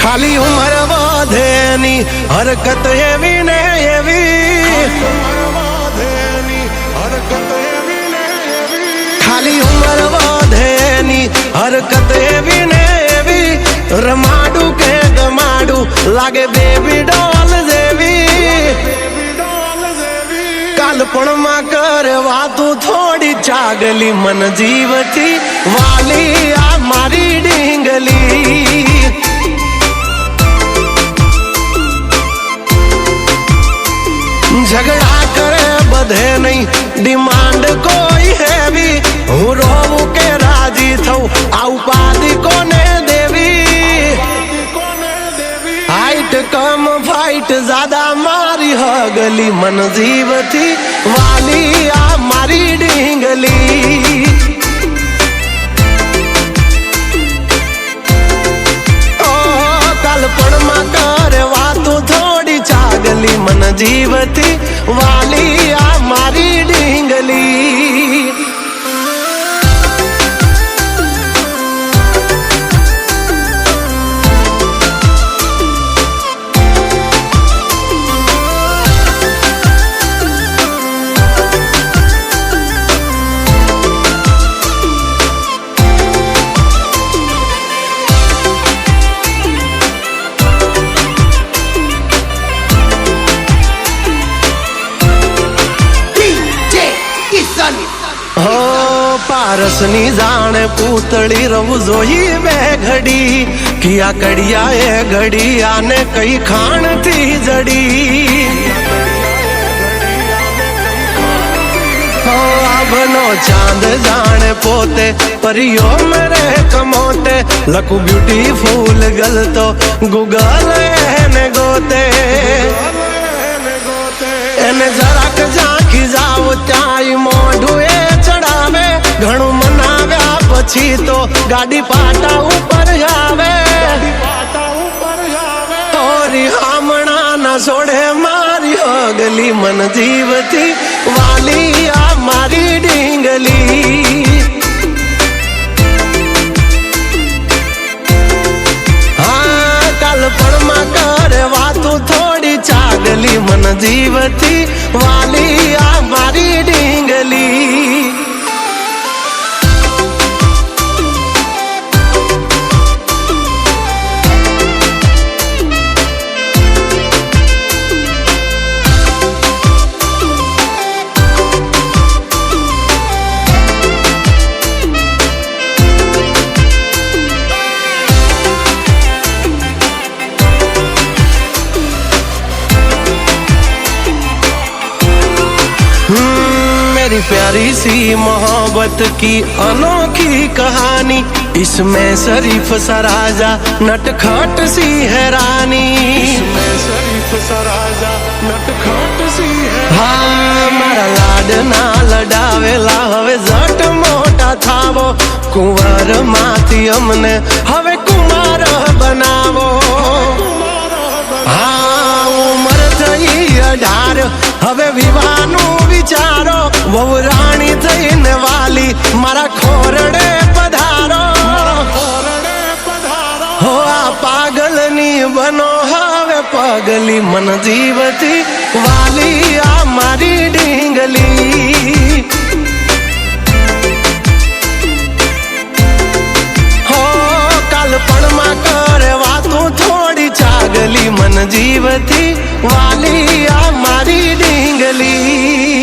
ખાલી ઉંમર વધેની હરકત એવી ને એવી, ખાલી ઉંમર વધેની હરકત એવી ને એવી, રમાડું કે ગમાડું લાગે બેબી ડોલ જેવી, કાલપણમાં કરે વાતું થોડી ચાગલી મન જીવથી વાલી આ મારી ડીંગલી, ઝઘડા કરે બધે નહીં ડિમાન્ડ કોઈ હેવી, હું રોવું કે રાજી થઉં આ ઉપાધિ કોને દેવી, હાઈટ કમ ફાઈટ જ્યાદા મારી હગલી મન જીવથી વાલી આ મારી ડીંગલી, કાલપણમાં કરે વાતું થોડી ચાગલી મન જીવથી વાલી આ મારી ડીંગલી, હો પારસની જાણે પૂતળી રહું જોઈ બે ઘડી, કિયા કડિયા એ ઘડી આને કઈ ખાણથી જડી, હો આભનો ચાંદ જાણે પોતે પરિયો મેરે કમોતે, લખું બ્યુટીફુલ ગલતો ગૂગલ એને ગોતે, એને જરાક ઝાંખી જાવ ત્યાંય મોઢું એ ચડાવે, ઘણું મનાવ્યા પછી તો ગાડી પાટા ઉપર આવે, તોરી હામણા ના છોડે મારી હગલી મન જીવથી વાલી આ મારી ડીંગલી, હા કાલપણમાં કરે વાતું થોડી ચાગલી મન જીવથી વાલી આ મારી ડીંગલી, मेरी प्यारी सी मोहब्बत की अनोखी कहानी, इसमें शरीफ सा राजा नटखट सी है रानी, इसमें शरीफ सा राजा नटखट सी है, हाँ मारा लाड ना लडावेला हवे जट मोटा थावो, कुंवर माथी अमने हवे कुमार बनावो, हाँ उमर थई 18 હવે વિવાનું વિચારો, વહુ રાણી થઈને વાલી મારા ખોરડે પધારો, હો આ પાગલની બનો હવે પગલી મન જીવથી વાલી આ મારી ડીંગલી, હો કાલપણમાં કરે વાતું થોડી ચાગલી મન જીવથી વાલી આ મારી ડીંગલી।